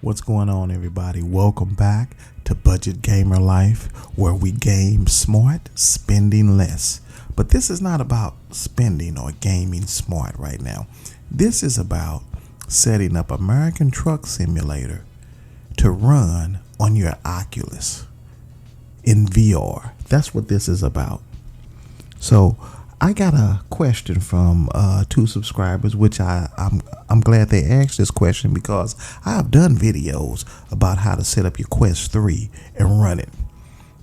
What's going on, everybody? Welcome back to Budget Gamer Life, where we game smart, spending less. But this is not about spending or gaming smart right now. This is about setting up American Truck Simulator to run on your Oculus in VR. That's what this is about. So I got a question from two subscribers, which I'm glad they asked this question because I have done videos about how to set up your Quest 3 and run it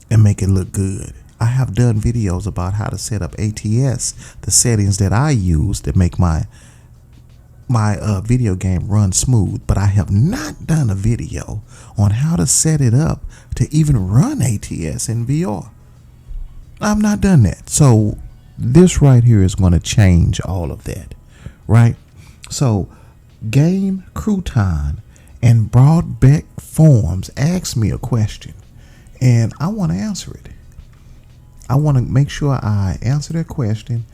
and make it look good. I have done videos about how to set up ATS, the settings that I use to make my video game run smooth, but I have not done a video on how to set it up to even run ATS in VR. I've not done that. So this right here is going to change all of that, right? So Game Crouton and Broadbeck Forms asked me a question, and I want to answer it. I want to make sure I answer their question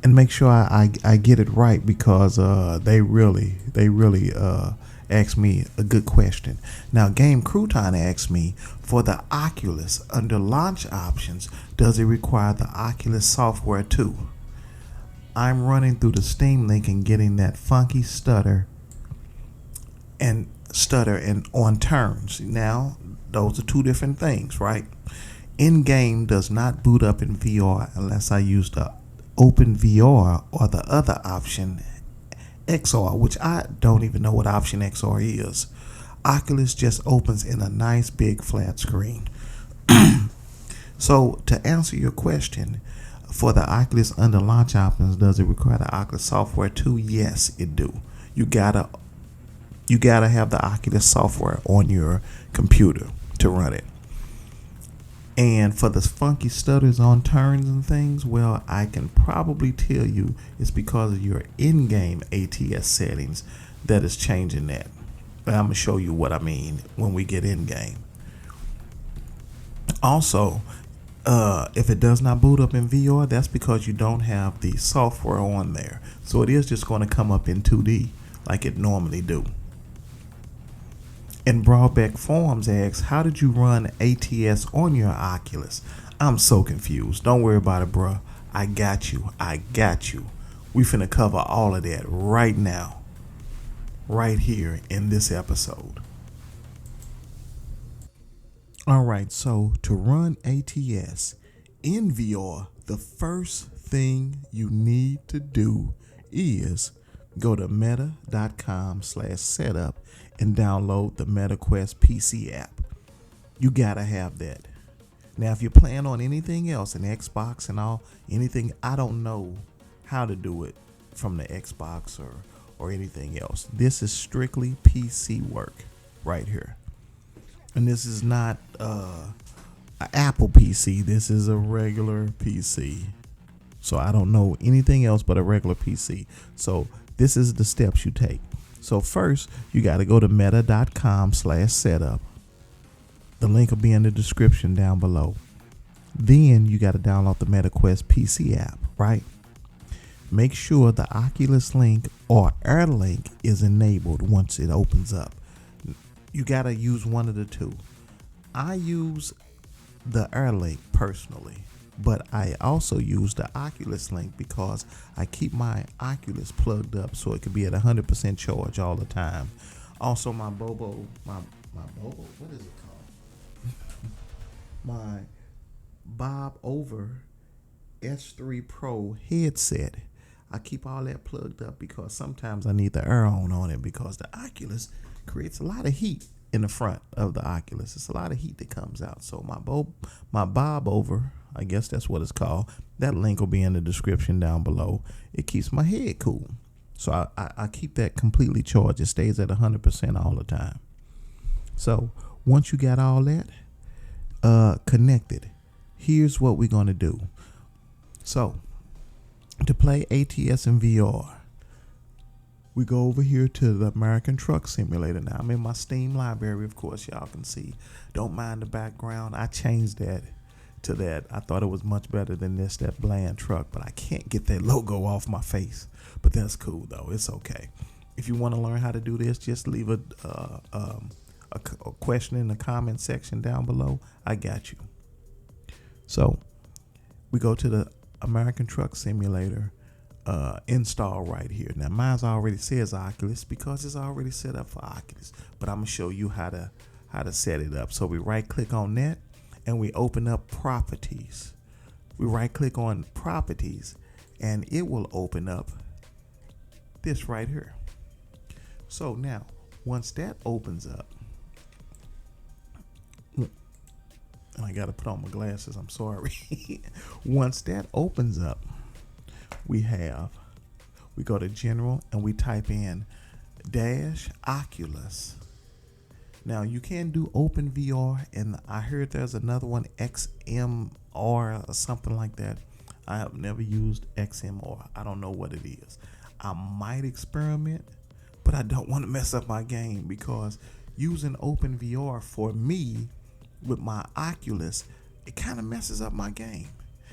and make sure I get it right because they really asked me a good question. Now, Game Crouton asked me, for the Oculus, under launch options, does it require the Oculus software too? I'm running through the Steam link and getting that funky stutter and on turns. Now, those are two different things, right? In-game does not boot up in VR unless I use the Open VR or the other option XR, which I don't even know what option XR is. Oculus just opens in a nice big flat screen. So to answer your question, for the Oculus under launch options, does it require the Oculus software too? Yes, it do. You gotta have the Oculus software on your computer to run it. And for the funky stutters on turns and things, well, I can probably tell you it's because of your in-game ATS settings that is changing that. But I'm going to show you what I mean when we get in-game. Also, if it does not boot up in VR, that's because you don't have the software on there. So it is just going to come up in 2D like it normally do. And Broadbeck Forms asks, how did you run ATS on your Oculus? I'm so confused. Don't worry about it, bro. I got you. We finna cover all of that right now, right here in this episode. All right, so to run ATS in VR, the first thing you need to do is go to meta.com/setup and download the MetaQuest PC app. You gotta have that. Now, if you're playing on anything else, an Xbox and anything, I don't know how to do it from the Xbox or anything else. This is strictly PC work right here. And this is not an Apple PC. This is a regular PC. So I don't know anything else but a regular PC. So this is the steps you take. So first, you got to go to meta.com/setup. The link will be in the description down below. Then you got to download the MetaQuest PC app, right? Make sure the Oculus Link or Air Link is enabled once it opens up. You got to use one of the two. I use the Air Link personally, but I also use the Oculus Link because I keep my Oculus plugged up so it can be at 100% charge all the time. Also, my Bobo, what is it called? My Bob Over S3 Pro headset. I keep all that plugged up because sometimes I need the air on it because the Oculus creates a lot of heat in the front of the Oculus. It's a lot of heat that comes out. So my Bob Over, I guess that's what it's called. That link will be in the description down below. It keeps my head cool. So I keep that completely charged. It stays at 100% all the time. So once you got all that connected, here's what we're going to do. So to play ATS in VR, we go over here to the American Truck Simulator. Now, I'm in my Steam library, of course, y'all can see. Don't mind the background. I changed that to that. I thought it was much better than that bland truck, but I can't get that logo off my face. But that's cool, though. It's okay. If you want to learn how to do this, just leave a question in the comment section down below. I got you. So we go to the American Truck Simulator install right here. Now mine's already says Oculus because it's already set up for Oculus, but I'm gonna show you how to set it up. So we right click on that and we open up properties. We right click on properties and it will open up this right here. So now once that opens up, and I gotta put on my glasses, I'm sorry. Once that opens up, we go to general and we type in -Oculus. Now you can do Open VR, and I heard there's another one, XMR or something like that. I have never used XMR. I don't know what it is. I might experiment, but I don't want to mess up my game, because using Open VR for me with my Oculus, it kind of messes up my game.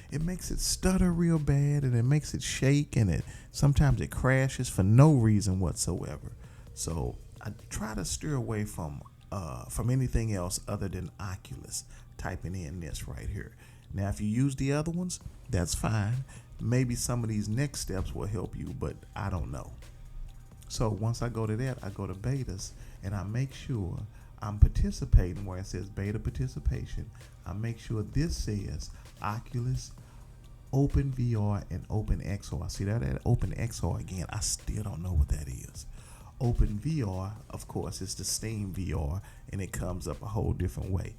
It makes it stutter real bad, and it makes it shake, and sometimes it crashes for no reason whatsoever. So I try to steer away from anything else other than Oculus, typing in this right here. Now if you use the other ones, that's fine. Maybe some of these next steps will help you, but I don't know. So once I go to that, I go to betas, and I make sure I'm participating where it says beta participation. I make sure this says Oculus, Open VR, and Open XR. See that Open XR again, I still don't know what that is. Open VR, of course, is the Steam VR, and it comes up a whole different way.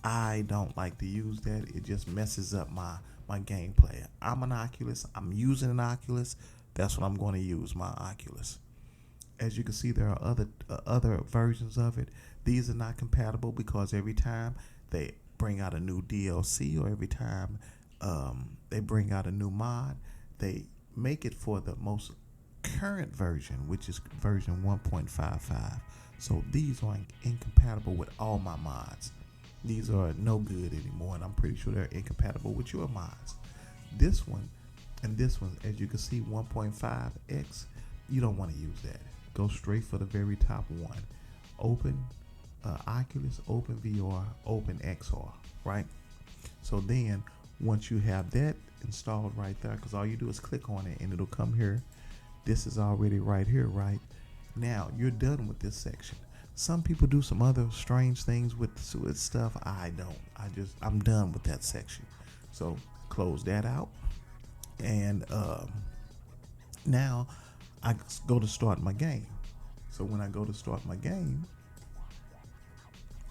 I don't like to use that. It just messes up my gameplay. I'm an Oculus. I'm using an Oculus. That's what I'm going to use, my Oculus. As you can see, there are other versions of it. These are not compatible because every time they bring out a new DLC, or every time they bring out a new mod, they make it for the most current version, which is version 1.55. So these are incompatible with all my mods. These are no good anymore, and I'm pretty sure they're incompatible with your mods. This one and this one, as you can see, 1.5x, you don't want to use that. Go straight for the very top one. Open Oculus, Open VR, Open XR, right? So then once you have that installed right there, because all you do is click on it and it'll come here. This is already right here, right? Now you're done with this section. Some people do some other strange things with stuff. I don't. I'm done with that section. So close that out. And now I go to start my game. So when I go to start my game,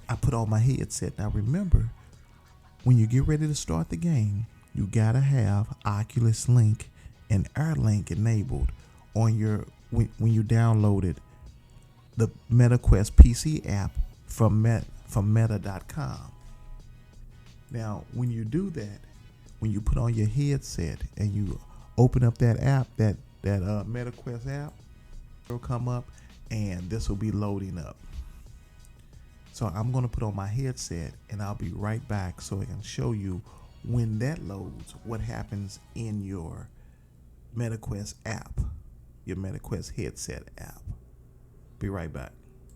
I put on my headset. Now remember, when you get ready to start the game, you gotta have Oculus Link and Air Link enabled on your when you downloaded the MetaQuest PC app from meta.com. Now when you do that, when you put on your headset and you open up that app, that MetaQuest app, it'll come up and this will be loading up. So I'm going to put on my headset and I'll be right back so I can show you when that loads, what happens in your MetaQuest app, your MetaQuest headset app. Be right back.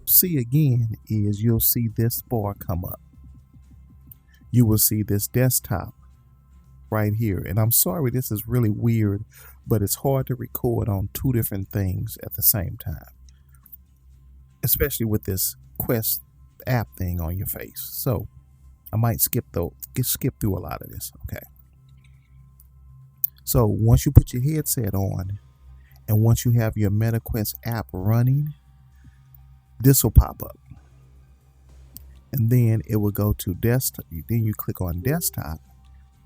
See again is you'll see this bar come up. You will see this desktop right here. And I'm sorry, this is really weird, but it's hard to record on two different things at the same time, especially with this Quest app thing on your face. So I might skip through a lot of this. Okay. So once you put your headset on and once you have your MetaQuest app running, this will pop up. And then it will go to desktop. Then you click on desktop.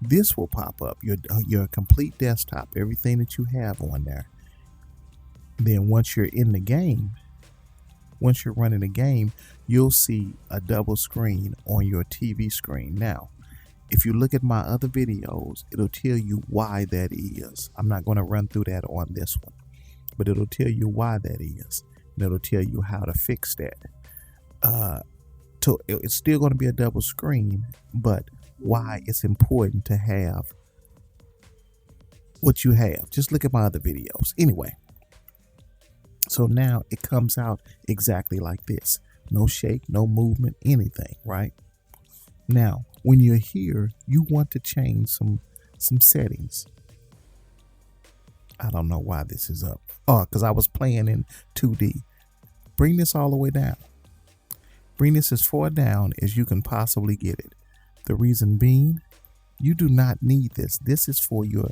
This will pop up, your complete desktop, everything that you have on there. Then once you're in the game, once you're running the game, you'll see a double screen on your TV screen. Now, if you look at my other videos, it'll tell you why that is. I'm not going to run through that on this one, but it'll tell you why that is. And it'll tell you how to fix that. So it's still going to be a double screen, but why it's important to have what you have. Just look at my other videos. Anyway, So now it comes out exactly like this. No shake, no movement, anything, right? Now, when you're here, you want to change some settings. I don't know why this is up. Oh, because I was playing in 2D. Bring this all the way down. Bring this as far down as you can possibly get it. The reason being, you do not need this. This is for your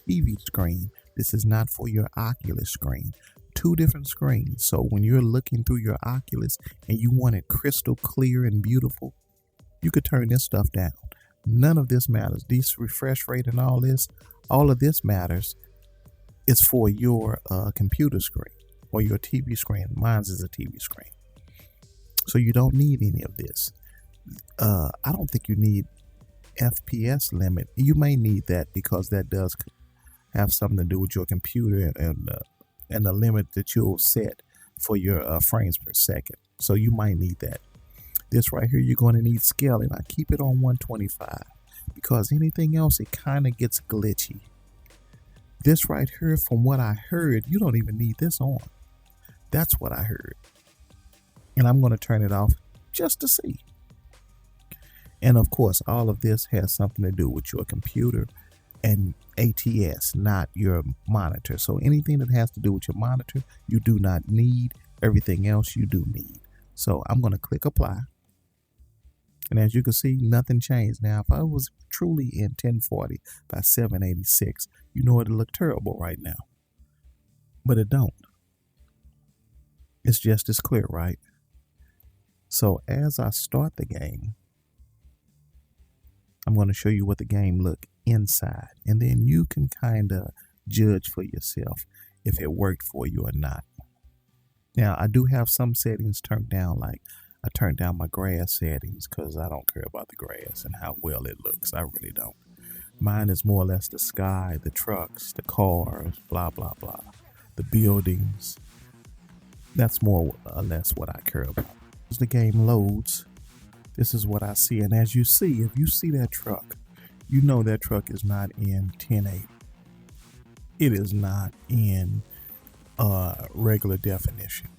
TV screen. This is not for your Oculus screen. Two different screens. So when you're looking through your Oculus and you want it crystal clear and beautiful, you could turn this stuff down. None of this matters. This refresh rate and all of this matters is for your computer screen or your TV screen. Mine's is a TV screen. So you don't need any of this. I don't think you need FPS limit. You may need that because that does have something to do with your computer and the limit that you'll set for your frames per second. So you might need that. This right here, you're going to need scaling. I keep it on 125 because anything else, it kind of gets glitchy. This right here, from what I heard, you don't even need this on. That's what I heard. And I'm going to turn it off just to see. And of course, all of this has something to do with your computer and ATS, not your monitor. So anything that has to do with your monitor, you do not need. Everything else you do need. So I'm going to click apply. And as you can see, nothing changed. Now, if I was truly in 1040 by 786, you know it'll look terrible right now. But it don't. It's just as clear, right? So as I start the game, I'm going to show you what the game look inside. And then you can kind of judge for yourself if it worked for you or not. Now, I do have some settings turned down, like I turned down my grass settings because I don't care about the grass and how well it looks. I really don't. Mine is more or less the sky, the trucks, the cars, blah, blah, blah. The buildings. That's more or less what I care about. As the game loads, this is what I see. And as you see, if you see that truck, you know that truck is not in 1080. It is not in regular definition.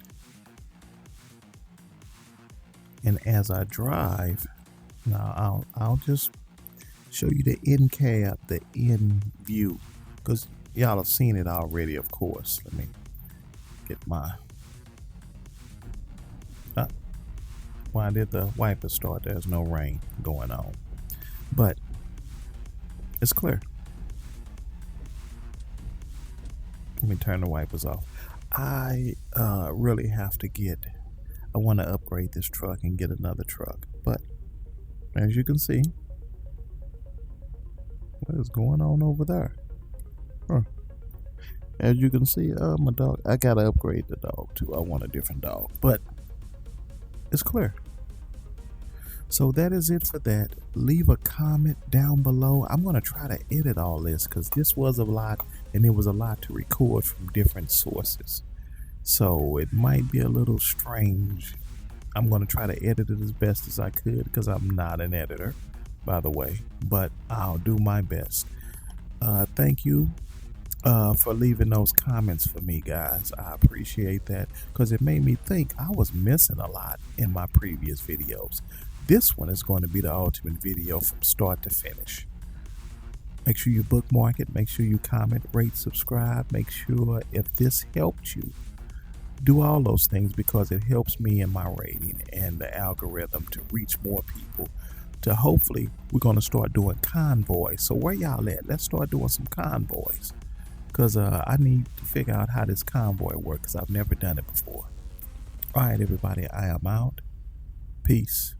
And as I drive, now I'll just show you the in cab, the in view, because y'all have seen it already, of course. Let me get my why did the wiper start? There's no rain going on, but it's clear. Let me turn the wipers off. I really have to I want to upgrade this truck and get another truck, but as you can see, what is going on over there? As you can see, my dog, I gotta upgrade the dog too. I want a different dog, but it's clear. So that is it for that. Leave a comment down below. I'm going to try to edit all this because this was a lot and it was a lot to record from different sources. So it might be a little strange. I'm going to try to edit it as best as I could because I'm not an editor, by the way, but I'll do my best. Thank you for leaving those comments for me, guys. I appreciate that because it made me think I was missing a lot in my previous videos. This one is going to be the ultimate video from start to finish. Make sure you bookmark it. Make sure you comment, rate, subscribe. Make sure if this helped you, do all those things because it helps me in my rating and the algorithm to reach more people. To hopefully, we're going to start doing convoys. So where y'all at? Let's start doing some convoys. Because I need to figure out how this convoy works because I've never done it before. All right, everybody, I am out. Peace.